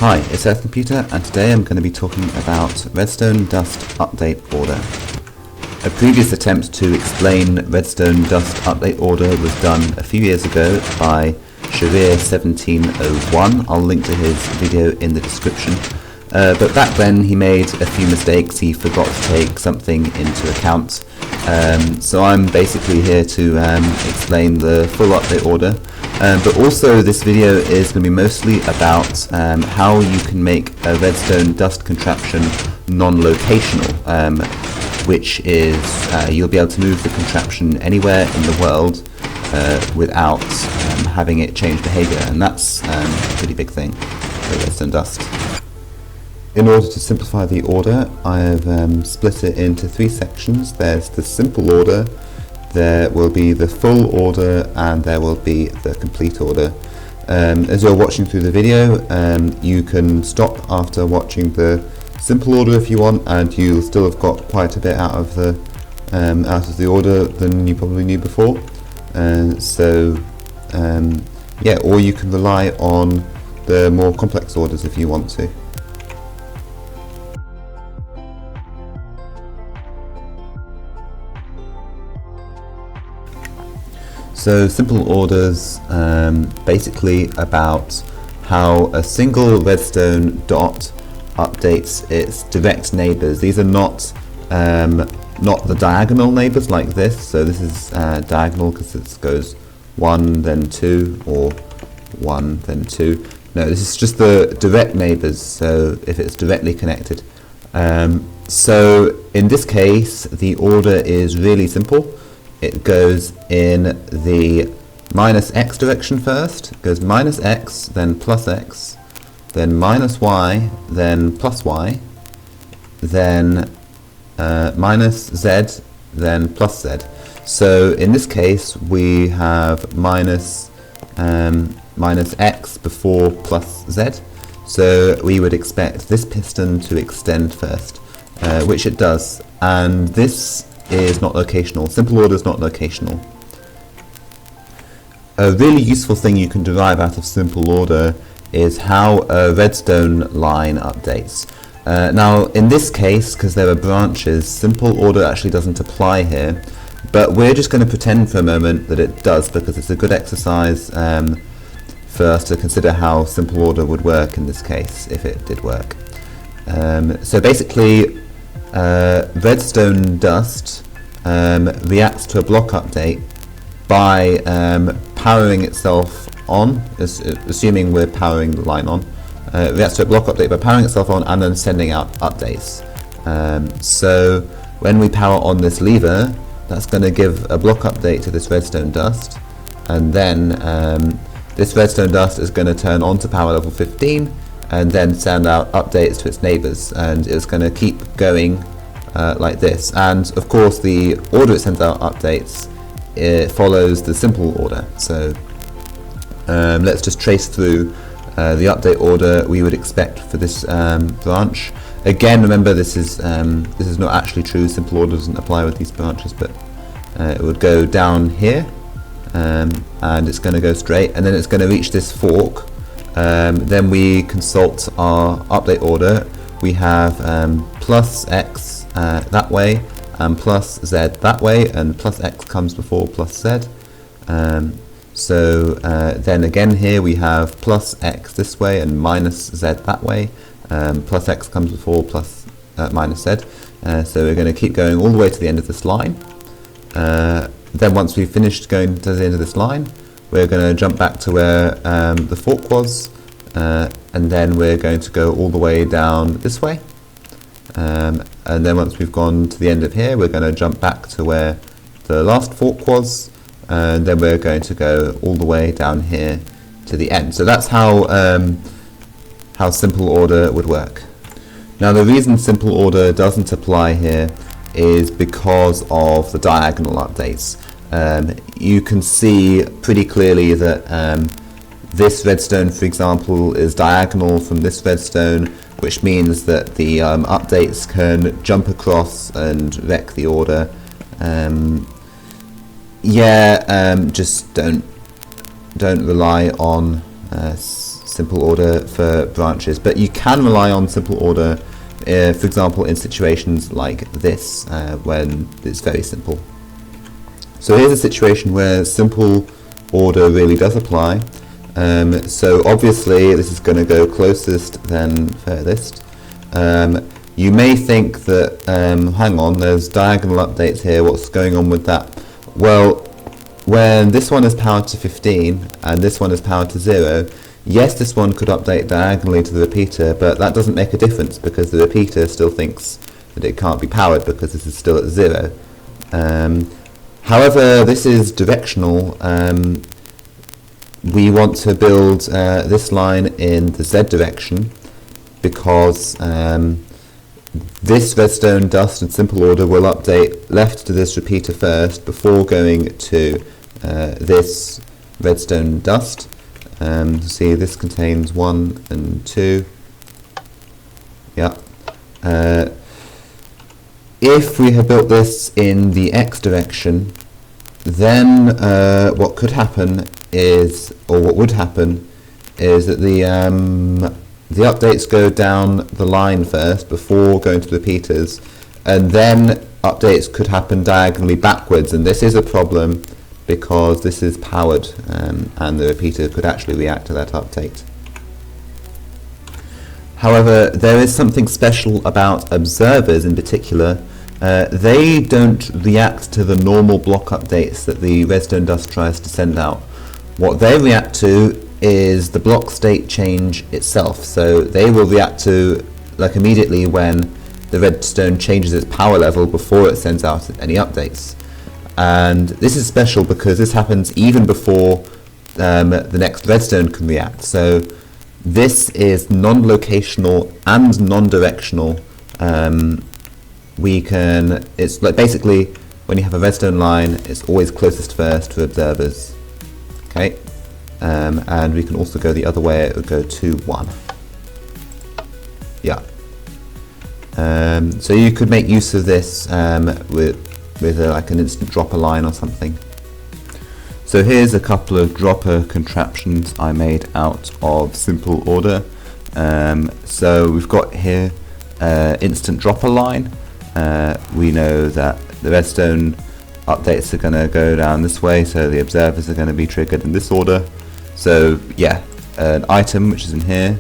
Hi, it's Computer, and today I'm going to be talking about Redstone Dust Update Order. A previous attempt to explain Redstone Dust Update Order was done a few years ago by Sharir1701. I'll link to his video in the description. But back then he made a few mistakes. He forgot to take something into account. So I'm basically here to explain the full update order. But also this video is going to be mostly about how you can make a redstone dust contraption non-locational, which is you'll be able to move the contraption anywhere in the world without having it change behavior, and that's a pretty big thing for redstone dust. In order to simplify the order, I have split it into three sections. There's the simple order, there will be the full order, and there will be the complete order. As you're watching through the video, you can stop after watching the simple order if you want, and you'll still have got quite a bit out of the order than you probably knew before. Yeah, or you can rely on the more complex orders if you want to. So simple orders basically about how a single redstone dot updates its direct neighbours. These are not the diagonal neighbours like this. So this is diagonal because it goes 1 then 2 or 1 then 2. No, this is just the direct neighbours, so if it's directly connected. So in this case the order is really simple. It goes in the minus x direction first. It goes minus x, then plus x, then minus y, then plus y, then minus z, then plus z. So in this case we have minus x before plus z. So we would expect this piston to extend first, which it does, and this is not locational. Simple order is not locational. A really useful thing you can derive out of simple order is how a redstone line updates. Now in this case, because there are branches, simple order actually doesn't apply here, but we're just going to pretend for a moment that it does, because it's a good exercise for us to consider how simple order would work in this case, if it did work. So basically redstone dust reacts to a block update by powering itself on, assuming we're powering the line on. Reacts to a block update by powering itself on and then sending out updates. So when we power on this lever, that's going to give a block update to this redstone dust, and then this redstone dust is going to turn on to power level 15 and then send out updates to its neighbours, and it's going to keep going like this. And of course the order it sends out updates, it follows the simple order. So let's just trace through the update order we would expect for this branch. Again, remember this is not actually true. Simple order doesn't apply with these branches, but it would go down here, and it's going to go straight, and then it's going to reach this fork. Then we consult our update order. We have plus x that way, and plus z that way, and plus x comes before plus z. Then again here we have plus x this way and minus z that way. Plus x comes before plus minus z. So we're going to keep going all the way to the end of this line. Then once we've finished going to the end of this line, we're going to jump back to where the fork was, and then we're going to go all the way down this way. And then once we've gone to the end of here, we're going to jump back to where the last fork was, and then we're going to go all the way down here to the end. So that's how simple order would work. Now the reason simple order doesn't apply here is because of the diagonal updates. You can see pretty clearly that this redstone, for example, is diagonal from this redstone, which means that the updates can jump across and wreck the order. Just don't rely on simple order for branches, but you can rely on simple order, for example, in situations like this, when it's very simple. So here's a situation where simple order really does apply. So obviously this is going to go closest then furthest. You may think that, hang on, there's diagonal updates here, what's going on with that? Well, when this one is powered to 15 and this one is powered to 0, yes, this one could update diagonally to the repeater, but that doesn't make a difference because the repeater still thinks that it can't be powered because this is still at 0. However, this is directional. We want to build this line in the Z direction because this redstone dust in simple order will update left to this repeater first before going to this redstone dust. See, this contains 1 and 2. Yeah. If we had built this in the X direction, then what could happen is, or what would happen, is that the updates go down the line first before going to the repeaters, and then updates could happen diagonally backwards, and this is a problem because this is powered, and the repeater could actually react to that update. However, there is something special about observers in particular. They don't react to the normal block updates that the redstone dust tries to send out. What they react to is the block state change itself. So they will react to, like, immediately when the redstone changes its power level before it sends out any updates. And this is special because this happens even before the next redstone can react. So this is non-locational and non-directional. It's like basically when you have a redstone line, it's always closest first for observers. Okay, and we can also go the other way. It would go 2, 1. Yeah. So you could make use of this with like an instant dropper line or something. So here's a couple of dropper contraptions I made out of simple order. So we've got here instant dropper line. We know that the redstone updates are going to go down this way, so the observers are going to be triggered in this order. So yeah, an item which is in here.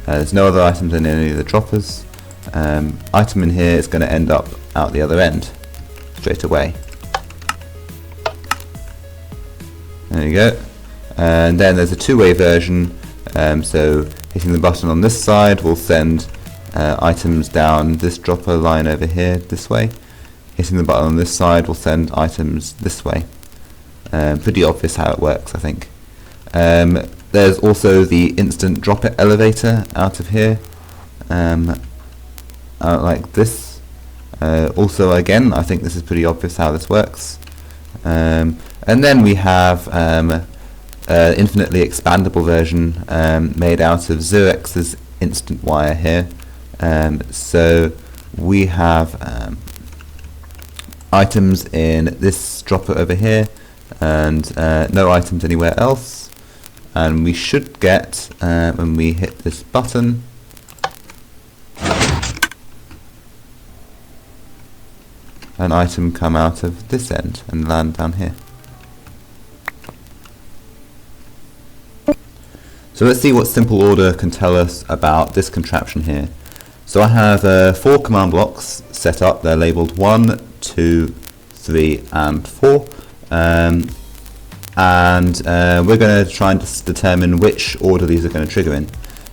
There's no other items in any of the droppers. Item in here is going to end up out the other end straight away. There you go. And then there's a two-way version. So hitting the button on this side will send items down this dropper line over here this way. Hitting the button on this side will send items this way. Pretty obvious how it works, I think. There's also the instant dropper elevator out of here, out like this. Also, again, I think this is pretty obvious how this works. And then we have infinitely expandable version made out of 0x's instant wire here. So we have items in this dropper over here and no items anywhere else, and we should get, when we hit this button, an item come out of this end and land down here. So let's see what simple order can tell us about this contraption here. So I have 4 command blocks set up. They're labelled 1, 2, 3 and 4, and we're going to try and determine which order these are going to trigger in.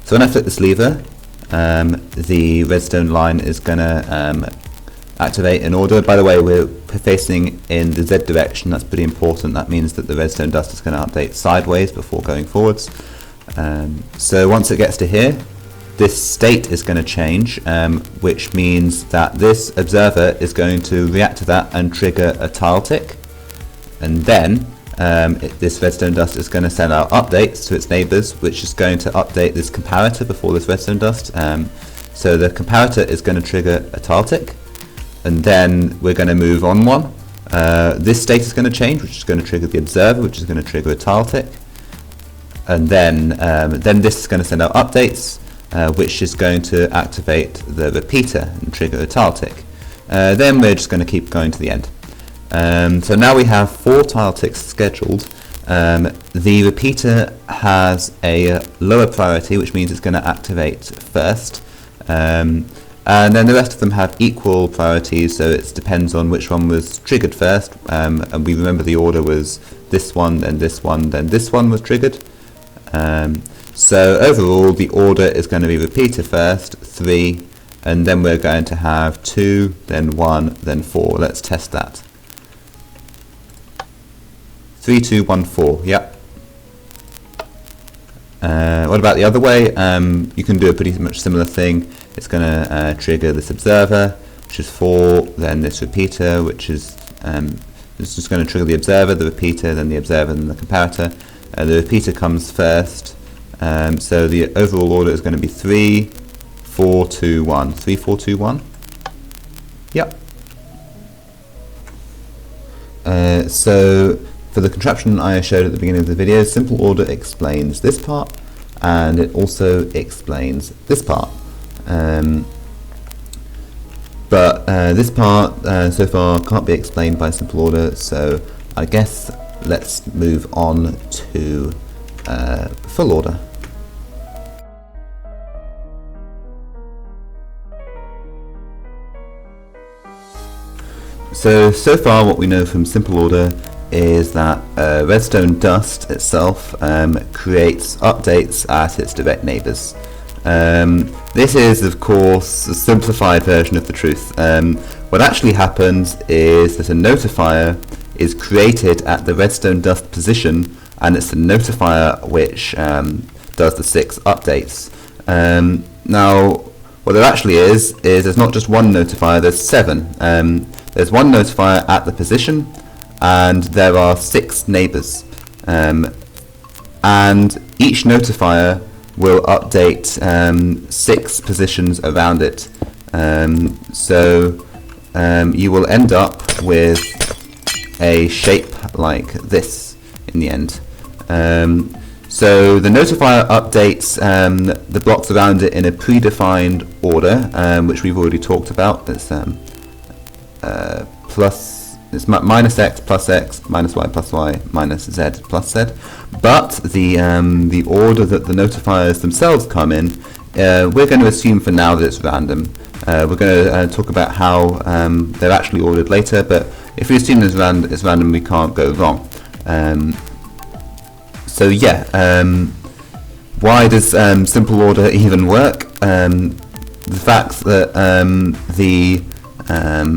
So when I flip this lever, the redstone line is going to activate in order. By the way, we're facing in the Z direction. That's pretty important. That means that the redstone dust is going to update sideways before going forwards. So once it gets to here, this state is going to change, which means that this observer is going to react to that and trigger a tile tick, and then this redstone dust is going to send out updates to its neighbours, which is going to update this comparator before this redstone dust. So the comparator is going to trigger a tile tick, and then we're going to move on one. This state is going to change, which is going to trigger the observer, which is going to trigger a tile tick. and then this is going to send out updates, which is going to activate the repeater and trigger a tile tick. Then we're just going to keep going to the end. So now we have 4 tile ticks scheduled. The repeater has a lower priority, which means it's going to activate first, and then the rest of them have equal priorities, so it depends on which one was triggered first, and we remember the order was this one, then this one, then this one was triggered. So overall the order is going to be repeater first, 3, and then we're going to have 2, then 1, then 4. Let's test that. 3, 2, 1, 4, yep. What about the other way? You can do a pretty much similar thing. It's going to trigger this observer, which is 4, then this repeater, which is it's just going to trigger the observer, the repeater, then the observer, then the comparator. The repeater comes first, so the overall order is going to be 3, 4, 2, 1. 3, 4, 2, 1? Yep. So for the contraption I showed at the beginning of the video, simple order explains this part, and it also explains this part. But this part so far can't be explained by simple order, so I guess let's move on to full order. So far what we know from simple order is that Redstone dust itself creates updates at its direct neighbours. This is of course a simplified version of the truth. What actually happens is that a notifier is created at the redstone dust position, and it's the notifier which does the 6 updates. Now what there actually is there's not just one notifier, there's 7. There's one notifier at the position, and there are 6 neighbours, and each notifier will update 6 positions around it. So you will end up with a shape like this in the end. So the notifier updates the blocks around it in a predefined order, which we've already talked about. It's minus x plus x, minus y, minus z plus z. But the order that the notifiers themselves come in, we're going to assume for now that it's random. We're going to talk about how they're actually ordered later, but if we assume it's random, we can't go wrong. So yeah, why does simple order even work? The fact that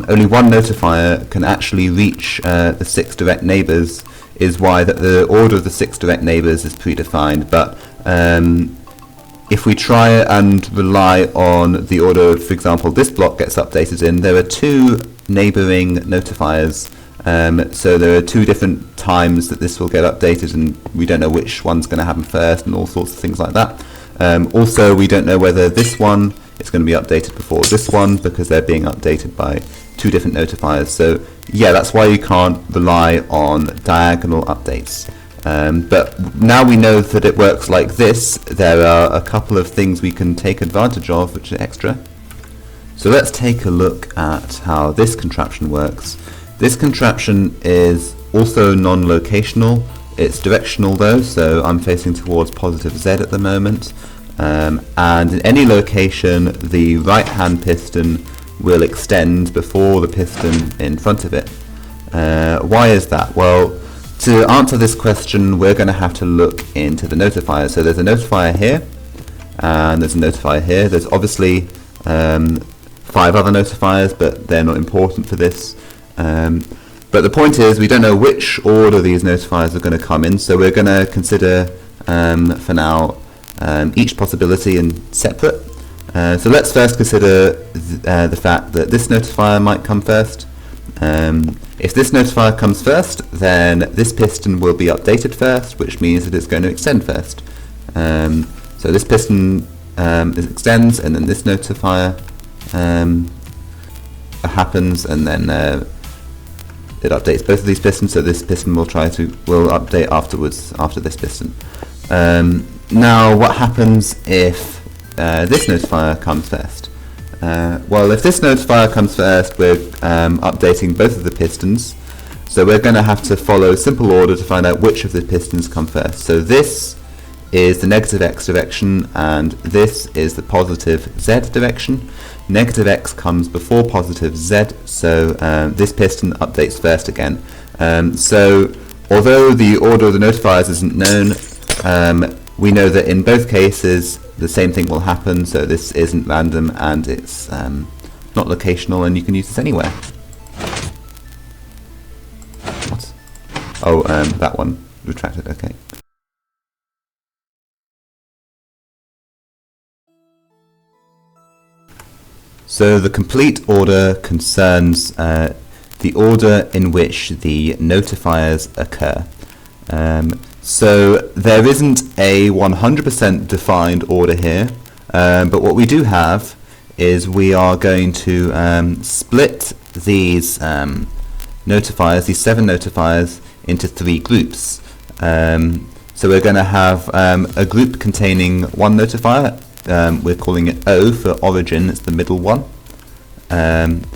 only one notifier can actually reach the 6 direct neighbours is why that the order of the 6 direct neighbours is predefined. But if we try and rely on the order, for example, this block gets updated in, there are 2 neighbouring notifiers, so there are 2 different times that this will get updated, and we don't know which one's going to happen first and all sorts of things like that. Also, we don't know whether this one is going to be updated before this one, because they're being updated by 2 different notifiers. So yeah, that's why you can't rely on diagonal updates. But now we know that it works like this, there are a couple of things we can take advantage of which are extra. So let's take a look at how this contraption works. This contraption is also non-locational. It's directional though, so I'm facing towards positive Z at the moment. And in any location, the right hand piston will extend before the piston in front of it. Why is that? Well, to answer this question, we're going to have to look into the notifier. So there's a notifier here, and there's a notifier here. There's obviously 5 other notifiers, but they're not important for this. But the point is, we don't know which order these notifiers are going to come in, so we're going to consider, for now, each possibility in separate. So let's first consider the fact that this notifier might come first. If this notifier comes first, then this piston will be updated first, which means that it's going to extend first. So this piston extends, and then this notifier happens, and then it updates both of these pistons. So this piston will update afterwards, after this piston. Now what happens if this notifier comes first? Well, if this notifier comes first, we're updating both of the pistons, so we're going to have to follow simple order to find out which of the pistons come first. So this is the negative x direction and this is the positive z direction. Negative x comes before positive z, so this piston updates first again. So although the order of the notifiers isn't known, we know that in both cases the same thing will happen, so this isn't random and it's not locational and you can use this anywhere. What? Oh, that one retracted, okay. So the complete order concerns the order in which the notifiers occur. So there isn't a 100% defined order here, but what we do have is we are going to split these notifiers, these 7 notifiers, into 3 groups. So we're going to have a group containing 1 notifier. We're calling it O for origin, it's the middle one. And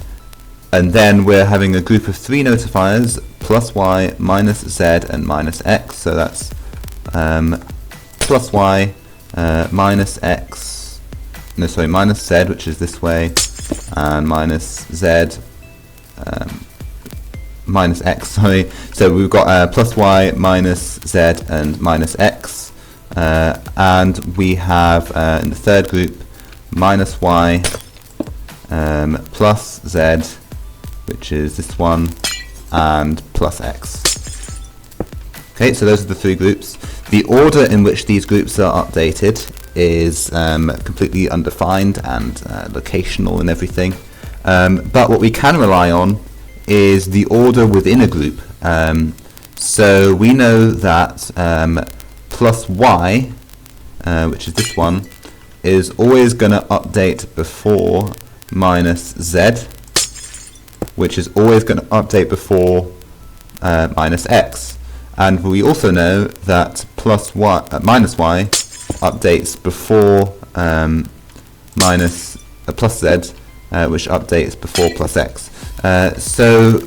then we're having a group of 3 notifiers, plus y, minus z, and minus x. So that's plus y, minus x, no sorry, minus z, which is this way, and minus z, minus x, sorry. So we've got plus y, minus z, and minus x. And we have in the third group, minus y, plus z, which is this one, and plus x. Okay, so those are the 3 groups. The order in which these groups are updated is completely undefined and locational and everything. But what we can rely on is the order within a group. So we know that plus y, which is this one, is always going to update before minus z, which is always going to update before minus x. And we also know that plus y, minus y updates before plus z, which updates before plus x. So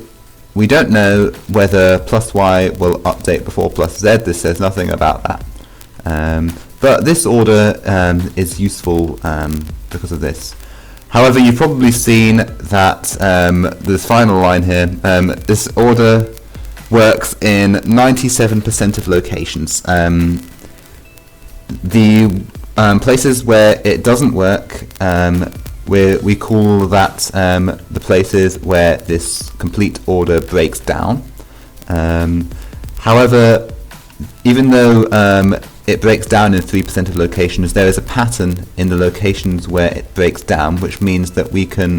we don't know whether plus y will update before plus z. This says nothing about that. But this order is useful because of this. However, you've probably seen that this final line here, this order works in 97% of locations. The places where it doesn't work, we call that the places where this complete order breaks down. However, even though it breaks down in 3% of locations, there is a pattern in the locations where it breaks down, which means that we can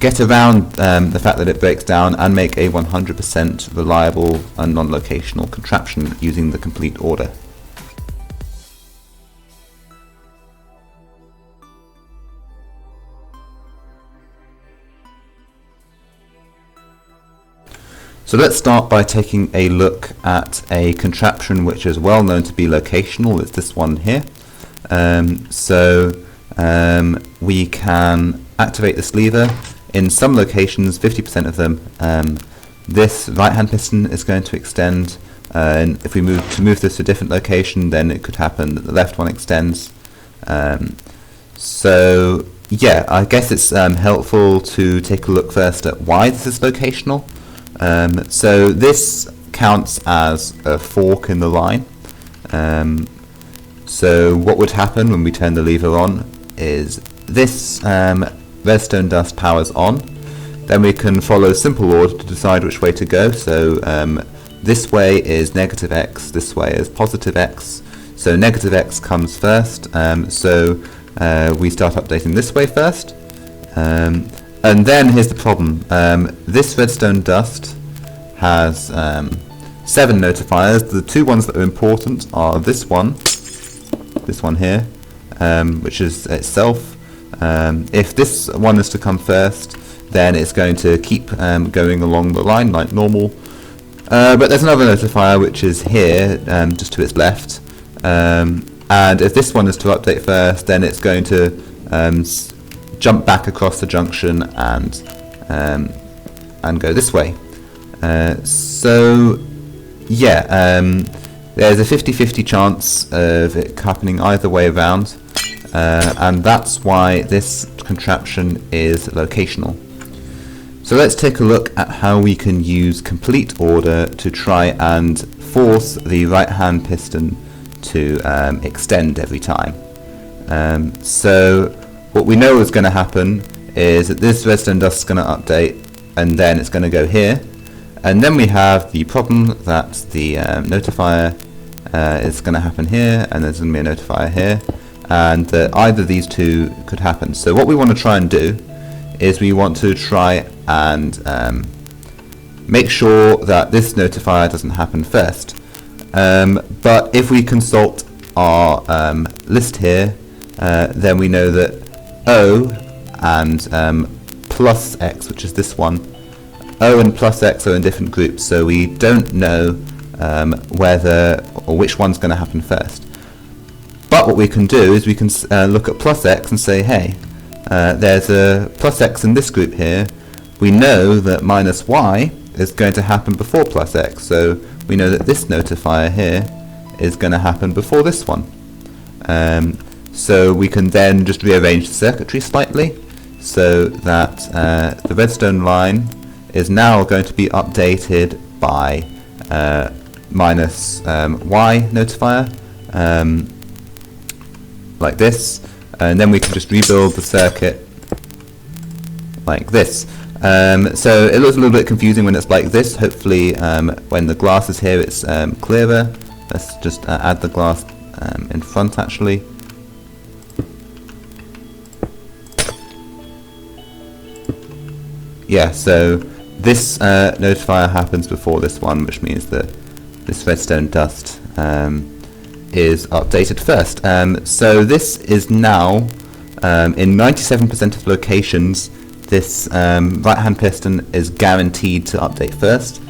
get around the fact that it breaks down and make a 100% reliable and non-locational contraption using the complete order. So let's start by taking a look at a contraption which is well known to be locational. It's this one here. We can activate this lever. In some locations, 50% of them, this right hand piston is going to extend, and if we move this to a different location, then it could happen that the left one extends. So yeah, I guess it's helpful to take a look first at why this is locational. So this counts as a fork in the line. So what would happen when we turn the lever on is this redstone dust powers on. Then we can follow simple order to decide which way to go. So this way is negative x, this way is positive x. So negative x comes first, so we start updating this way first. And then here's the problem. This redstone dust has 7 notifiers. The 2 ones that are important are this one here, which is itself. If this one is to come first, then it's going to keep going along the line like normal. But there's another notifier which is here, just to its left, and if this one is to update first, then it's going to jump back across the junction and go this way. So yeah, there's a 50-50 chance of it happening either way around, and that's why this contraption is locational. So let's take a look at how we can use complete order to try and force the right hand piston to extend every time. So what we know is going to happen is that this redstone dust is going to update, and then it's going to go here, and then we have the problem that the notifier is going to happen here, and there's going to be a notifier here, and that either of these two could happen. So what we want to try and do is we want to try and make sure that this notifier doesn't happen first. But if we consult our list here, then we know that O and plus X, which is this one, O and plus X are in different groups, so we don't know whether or which one's going to happen first. But what we can do is we can look at plus X and say, hey, there's a plus X in this group here. We know that minus Y is going to happen before plus X, so we know that this notifier here is going to happen before this one. So we can then just rearrange the circuitry slightly so that the redstone line is now going to be updated by minus Y notifier, like this, and then we can just rebuild the circuit like this. So it looks a little bit confusing when it's like this. Hopefully when the glass is here it's clearer. Let's just add the glass in front actually. Yeah, so this notifier happens before this one, which means that this redstone dust is updated first. So this is now in 97% of locations, this right hand piston is guaranteed to update first.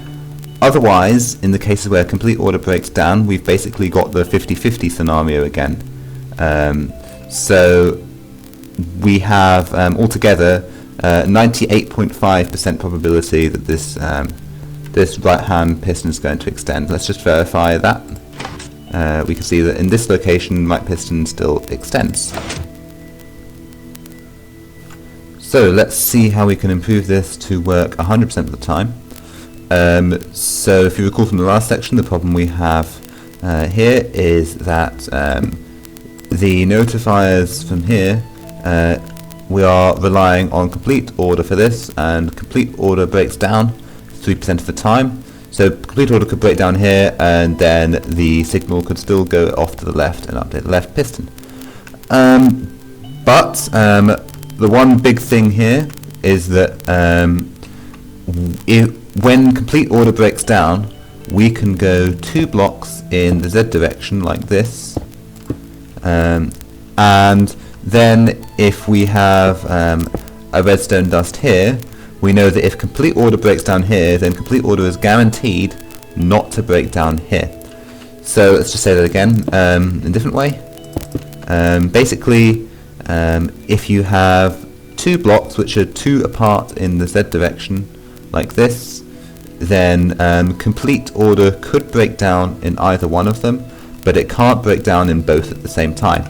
Otherwise, in the cases where complete order breaks down, we've basically got the 50-50 scenario again. So we have altogether 98.5% probability that this this right hand piston is going to extend. Let's just verify that. We can see that in this location right piston still extends. So let's see how we can improve this to work 100% of the time. So if you recall from the last section, the problem we have here is that the notifiers from here, we are relying on complete order for this, and complete order breaks down 3% of the time. So complete order could break down here, and then the signal could still go off to the left and update the left piston. But the one big thing here is that when complete order breaks down, we can go 2 blocks in the Z direction like this, and then if we have a redstone dust here, we know that if complete order breaks down here, then complete order is guaranteed not to break down here. So let's just say that again in a different way. Basically, if you have 2 blocks which are 2 apart in the Z direction like this, then complete order could break down in either one of them, but it can't break down in both at the same time.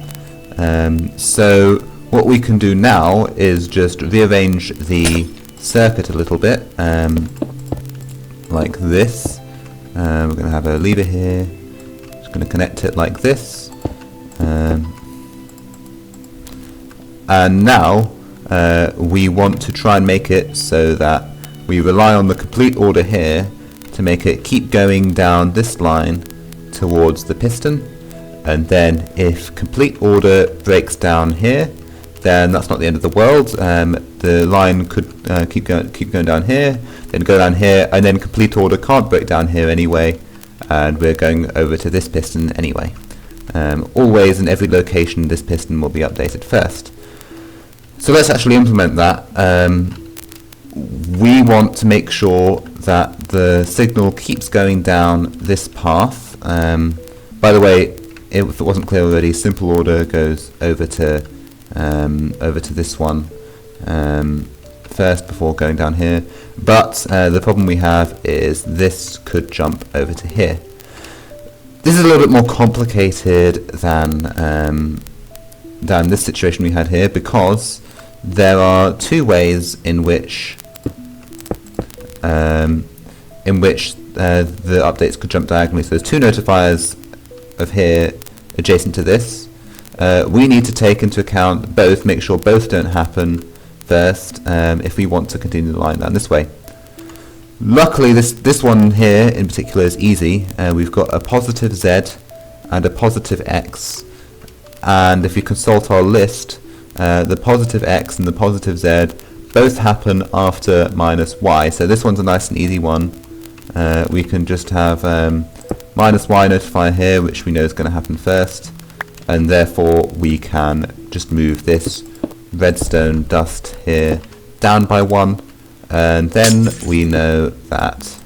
So what we can do now is just rearrange the circuit a little bit, like this. We're going to have a lever here, just going to connect it like this, and now we want to try and make it so that we rely on the complete order here to make it keep going down this line towards the piston, and then if complete order breaks down here, then that's not the end of the world. The line could keep going down here, then go down here, and then complete order can't break down here anyway, and we're going over to this piston anyway. Always in every location this piston will be updated first. So let's actually implement that. we want to make sure that the signal keeps going down this path. By the way, if it wasn't clear already, simple order goes over to this one first before going down here. But the problem we have is this could jump over to here. This is a little bit more complicated than this situation we had here, because there are two ways in which the updates could jump diagonally. So there's two notifiers of here adjacent to this. We need to take into account both, make sure both don't happen first, if we want to continue the line down this way. Luckily this one here in particular is easy. We've got a positive Z and a positive X, and if you consult our list, the positive X and the positive Z both happen after minus Y, so this one's a nice and easy one. We can just have minus Y notifier here, which we know is going to happen first, and therefore we can just move this redstone dust here down by 1, and then we know that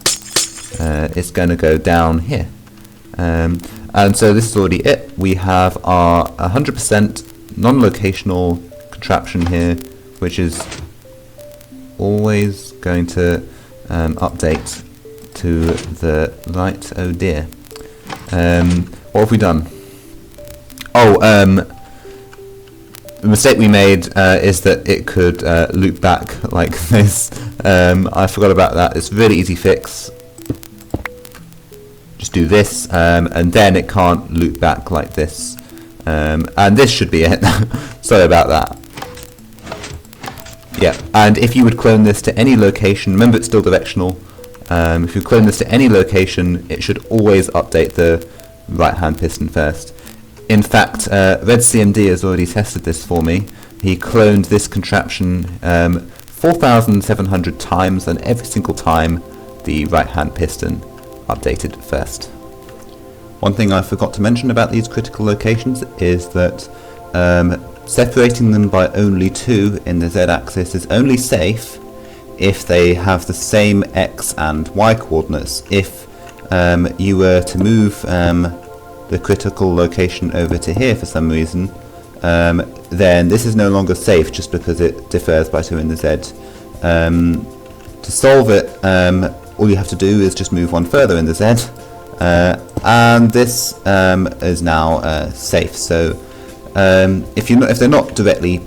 it's going to go down here. And so this is already it. We have our 100% non-locational contraption here, which is always going to update to the right. Oh dear. What have we done? The mistake we made is that it could loop back like this. I forgot about that. It's a really easy fix. Just do this, and then it can't loop back like this. And this should be it. Sorry about that. Yeah, and if you would clone this to any location, remember it's still directional. If you clone this to any location, it should always update the right-hand piston first. In fact, RedCMD has already tested this for me. He cloned this contraption 4,700 times, and every single time the right-hand piston updated first. One thing I forgot to mention about these critical locations is that separating them by only 2 in the Z-axis is only safe if they have the same X and Y coordinates. If you were to move the critical location over to here for some reason, then this is no longer safe just because it differs by 2 in the Z. To solve it, all you have to do is just move 1 further in the Z, and this is now safe. So if they're not directly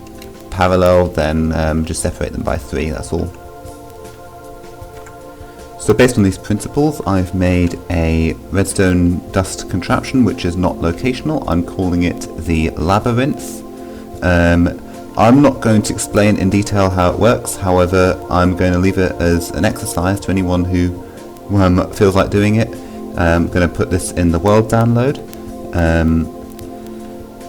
parallel, then just separate them by 3, that's all. So based on these principles, I've made a redstone dust contraption which is not locational. I'm calling it the Labyrinth. I'm not going to explain in detail how it works, however I'm going to leave it as an exercise to anyone who feels like doing it. I'm going to put this in the world download.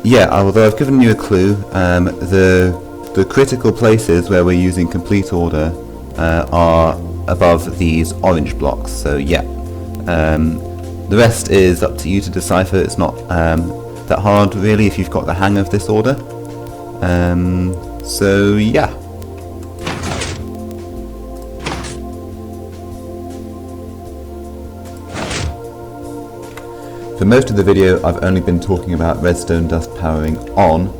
Yeah, although I've given you a clue, the critical places where we're using complete order are above these orange blocks, so yeah. The rest is up to you to decipher. It's not that hard really if you've got the hang of this order. So yeah. For most of the video I've only been talking about redstone dust powering on.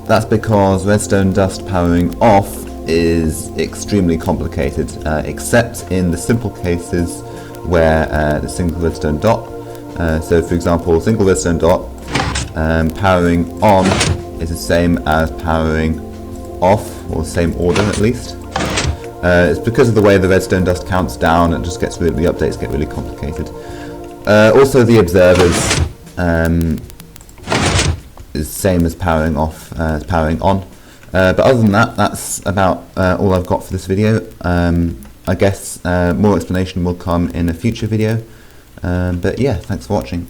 That's because redstone dust powering off is extremely complicated, except in the simple cases where the single redstone dot. So for example, single redstone dot powering on is the same as powering off, or the same order at least. It's because of the way the redstone dust counts down, it just gets really, the updates get really complicated. Also the observers is the same as powering off, as powering on. But other than that, that's about all I've got for this video. I guess more explanation will come in a future video. But yeah, thanks for watching.